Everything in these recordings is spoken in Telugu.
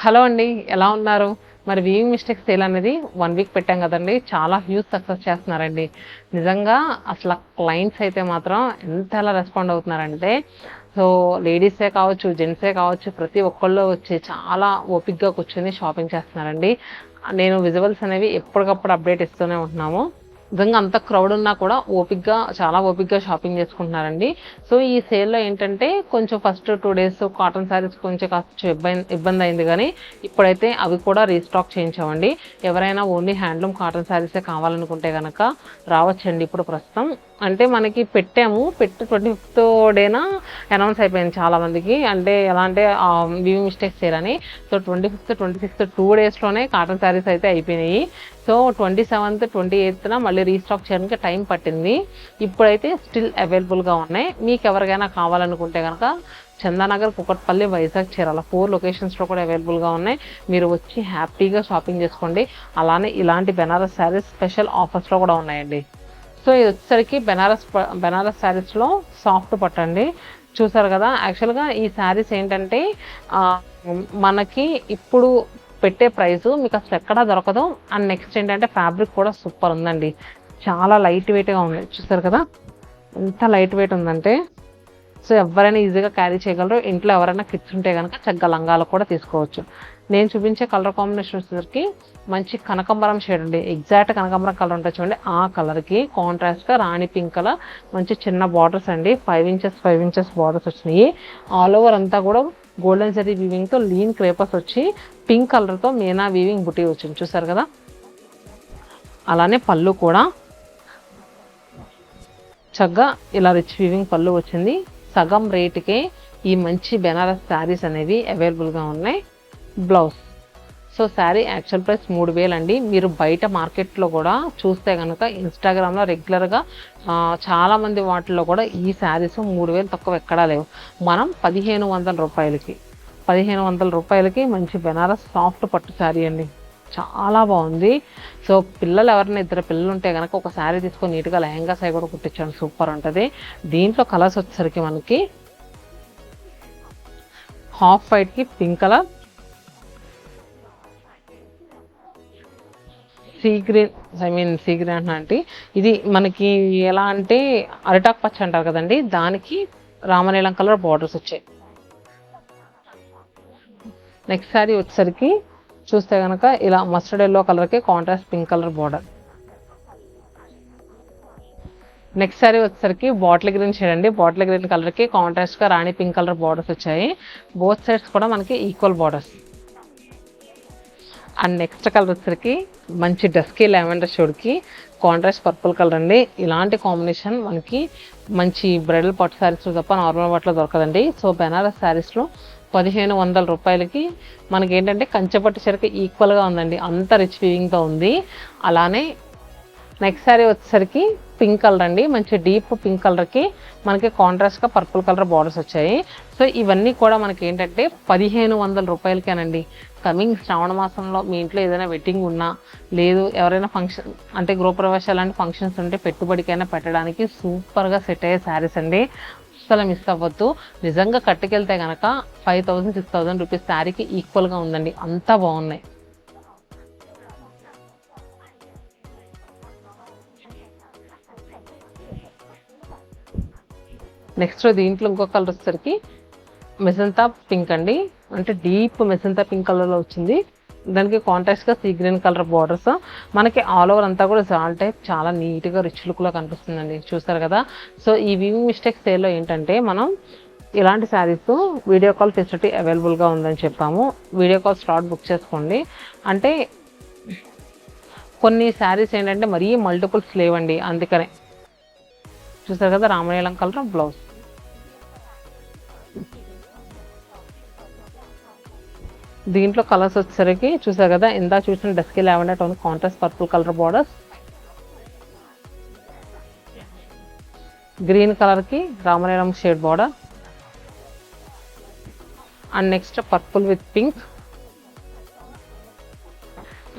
హలో అండి, ఎలా ఉన్నారు? మరి వీవింగ్ మిస్టేక్స్ సేల్ అనేది 1 వీక్ పెట్టాం కదండి. చాలా హ్యూజ్ సక్సెస్ చేస్తున్నారండి. నిజంగా అసలు క్లయింట్స్ అయితే మాత్రం ఎంతలా రెస్పాండ్ అవుతున్నారంటే, సో లేడీసే కావచ్చు, జెంట్సే కావచ్చు, ప్రతి ఒక్కళ్ళు వచ్చి చాలా ఓపిక్గా కూర్చొని షాపింగ్ చేస్తున్నారండి. నేను విజువల్స్ అనేవి ఎప్పటికప్పుడు అప్డేట్ ఇస్తూనే ఉంటున్నాము. నిజంగా అంత క్రౌడ్ ఉన్నా కూడా చాలా ఓపిక్గా షాపింగ్ చేసుకుంటున్నారండి. సో ఈ సేల్లో ఏంటంటే కొంచెం ఫస్ట్ 2 డేస్ కాటన్ శారీస్ కొంచెం కాస్త ఇబ్బంది అయింది, కానీ ఇప్పుడైతే అవి కూడా రీస్టాక్ చేయించామండి. ఎవరైనా ఓన్లీ హ్యాండ్లూమ్ కాటన్ శారీసే కావాలనుకుంటే కనుక రావచ్చండి. ఇప్పుడు ప్రస్తుతం అంటే మనకి పెట్టి 25th డేనా అనౌన్స్ అయిపోయింది చాలా మందికి. అంటే ఎలా అంటే weaving mistakes sale so 25th 26th 2 డేస్లోనే కాటన్ శారీస్ అయితే అయిపోయినాయి. సో 27th 28th మళ్ళీ రీస్టాక్ చేయడానికి టైం పట్టింది. ఇప్పుడైతే స్టిల్ అవైలబుల్గా ఉన్నాయి. మీకు ఎవరికైనా కావాలనుకుంటే కనుక చందానగర్, కుకట్పల్లి, వైజాగ్, చీరాల 4 లొకేషన్స్లో కూడా అవైలబుల్గా ఉన్నాయి. మీరు వచ్చి హ్యాపీగా షాపింగ్ చేసుకోండి. అలానే ఇలాంటి బెనారస్ శారీస్ స్పెషల్ ఆఫర్స్లో కూడా ఉన్నాయండి. సో ఇది వచ్చేసరికి బెనారస్ శారీస్లో సాఫ్ట్ పట్టండి. చూసారు కదా, యాక్చువల్గా ఈ శారీస్ ఏంటంటే మనకి ఇప్పుడు పెట్టే ప్రైస్ మీకు అసలు ఎక్కడా దొరకదు. అండ్ నెక్స్ట్ ఏంటంటే ఫ్యాబ్రిక్ కూడా సూపర్ ఉందండి. చాలా లైట్ వెయిట్గా ఉంది. చూసారు కదా ఎంత లైట్ వెయిట్ ఉందంటే, సో ఎవరైనా ఈజీగా క్యారీ చేయగలరు. ఇంట్లో ఎవరైనా కిడ్స్ ఉంటే కనుక చక్కగా లంగాలు కూడా తీసుకోవచ్చు. నేను చూపించే కలర్ కాంబినేషన్ వచ్చేసరికి మంచి కనకాంబరం షేడ్ అండి. ఎగ్జాక్ట్ కనకాంబరం కలర్ ఉంటుంది చూడండి, ఆ కలర్కి కాంట్రాస్ట్గా రాణి పింక్ కలర్ మంచి చిన్న బార్డర్స్ అండి. 5 ఇంచెస్ బార్డర్స్ వచ్చినాయి. ఆల్ ఓవర్ అంతా కూడా గోల్డెన్ జరీ వీవింగ్తో లీన్ క్రేపర్స్ వచ్చి పింక్ కలర్తో మీనా వీవింగ్ బుటీ వచ్చింది. చూసారు కదా, అలానే పళ్ళు కూడా చక్కగా ఇలా రిచ్ వీవింగ్ పళ్ళు వచ్చింది. సగం రేటుకే ఈ మంచి బెనారస్ శారీస్ అనేవి అవైలబుల్గా ఉన్నాయి. Blouse so sari actual price 3000 అండి. మీరు బయట మార్కెట్లో కూడా చూస్తే కనుక ఇన్స్టాగ్రామ్లో రెగ్యులర్గా చాలామంది వాటిల్లో కూడా ఈ శారీస్ 3000 తక్కువ ఎక్కడా లేవు. మనం 1500 రూపాయలకి మంచి బెనారస్ సాఫ్ట్ పట్టు శారీ అండి. చాలా బాగుంది. సో పిల్లలు ఎవరైనా 2 పిల్లలు ఉంటే కనుక ఒక శారీ తీసుకొని నీట్గా లెహంగా సై కూడా కుట్టించండి, సూపర్ ఉంటుంది. దీంట్లో కలర్స్ వచ్చేసరికి మనకి హాఫ్ వైట్కి పింక్ కలర్, సీ గ్రీన్ అంటే ఇది మనకి ఎలా అంటే అరిటాక్ పచ్చ అంటారు కదండి, దానికి రామనీలం కలర్ బార్డర్స్ వచ్చాయి. నెక్స్ట్ శారీ వచ్చేసరికి చూస్తే కనుక ఇలా మస్టర్డ్ ఎల్లో కలర్కి contrast pink colour border. Next sari వచ్చేసరికి బాటిల్ గ్రీన్ షేడ్ అండి. బాటిల్ గ్రీన్ కలర్కి కాంట్రాస్ట్గా రాణి పింక్ కలర్ బార్డర్స్ వచ్చాయి. బోత్ సైడ్స్ కూడా మనకి equal borders. And next colour వచ్చేసరికి మంచి డస్కీ లెవెండర్ షేడ్కి కాంట్రాస్ట్ పర్పుల్ కలర్ అండి. ఇలాంటి కాంబినేషన్ మనకి మంచి బ్రైడల్ పట్టు శారీస్లో తప్ప నార్మల్ వాటిలో దొరకదండి. సో బెనారస్ శారీస్లో 1500 రూపాయలకి మనకి ఏంటంటే కంచెపట్టు చీరకి ఈక్వల్గా ఉందండి. అంత రిచ్ వీవింగ్తో ఉంది. అలానే నెక్స్ట్ శారీ వచ్చేసరికి పింక్ కలర్ అండి. మంచి డీప్ పింక్ కలర్కి మనకి కాంట్రాస్ట్గా పర్పుల్ కలర్ బార్డర్స్ వచ్చాయి. సో ఇవన్నీ కూడా మనకి ఏంటంటే 1500 రూపాయలకేనండి. కమింగ్ శ్రావణ మాసంలో మీ ఇంట్లో ఏదైనా వెడ్డింగ్ ఉన్నా, లేదు ఎవరైనా ఫంక్షన్ అంటే గృహప్రవేశాలు లాంటి ఫంక్షన్స్ ఉంటే పెట్టుబడికైనా పెట్టడానికి సూపర్గా సెట్ అయ్యే శారీస్ అండి. అస్సలు మిస్ అవ్వద్దు. నిజంగా కట్టుకెళ్తే కనుక 5000-6000 రూపీస్ శారీకి ఈక్వల్గా ఉందండి. అంతా బాగున్నాయి. నెక్స్ట్ దీంట్లో ఇంకో కలర్ వచ్చేసరికి మెజంతా పింక్ అండి. అంటే డీప్ మెజంతా పింక్ కలర్లో వచ్చింది. దానికి కాంట్రాస్ట్గా సీ గ్రీన్ కలర్ బార్డర్స్. మనకి ఆల్ ఓవర్ అంతా కూడా జాల్ టైప్ చాలా నీట్గా రిచ్ లుక్లో కనిపిస్తుందండి. చూస్తారు కదా. సో ఈ వీవింగ్ మిస్టేక్స్ సేల్లో ఏంటంటే మనం ఇలాంటి శారీస్ వీడియో కాల్ ఫెసిలిటీ అవైలబుల్గా ఉందని చెప్పాము. వీడియో కాల్ స్లాట్ బుక్ చేసుకోండి. అంటే కొన్ని శారీస్ ఏంటంటే మరీ మల్టిపుల్స్ లేవండి, అందుకనే. చూసారు కదా, రామనీలం కలర్ బ్లౌజ్. దీంట్లో కలర్స్ వచ్చేసరికి చూసారు కదా, ఇందా చూసిన dusky lavender tone contrast purple colour borders, green కలర్కి రామనీలం shade border, and next purple with pink.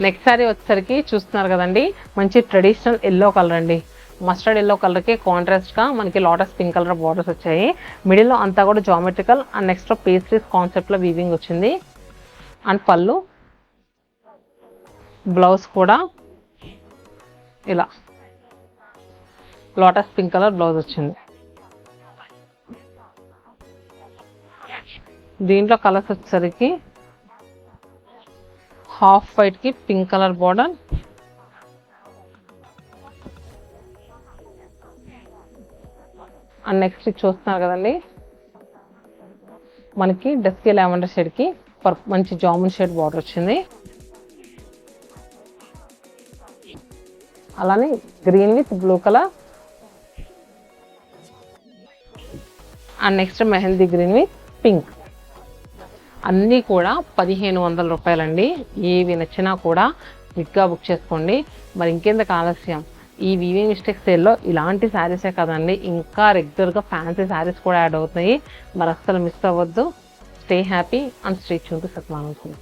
Next sari వచ్చేసరికి చూస్తున్నారు కదండి, మంచి ట్రెడిషనల్ ఎల్లో కలర్ అండి. మస్టర్డ్ ఎల్లో కలర్కి కాంట్రాస్ట్గా మనకి లోటస్ పింక్ కలర్ బార్డర్స్ వచ్చాయి. మిడిల్లో అంతా కూడా జామెట్రికల్ అండ్ నెక్స్ట్ పేస్ట్రీస్ కాన్సెప్ట్లో వీవింగ్ వచ్చింది. అండ్ పళ్ళు, బ్లౌజ్ కూడా ఇలా లోటస్ పింక్ కలర్ బ్లౌజ్ వచ్చింది. దీంట్లో కలర్స్ వచ్చేసరికి హాఫ్ వైట్కి pink colour border, and next చూస్తున్నారు కదండి, మనకి డస్కీ లావెండర్ షేడ్కి మంచి జామున్ షేడ్ బార్డర్ వచ్చింది. అలానే green with blue colour, and next mehndi green with pink. అన్నీ కూడా 1500 రూపాయలండి. ఏవి నచ్చినా కూడా క్విక్గా బుక్ చేసుకోండి. మరి ఇంకెందుకు ఆలస్యం, ఈ వీవింగ్ మిస్టేక్ సేల్లో ఇలాంటి శారీసే కదండి, ఇంకా రెగ్యులర్గా ఫ్యాన్సీ శారీస్ కూడా యాడ్ అవుతాయి. మరి అస్సలు మిస్ అవ్వద్దు. Stay happy and stay tune to Satyanarayana.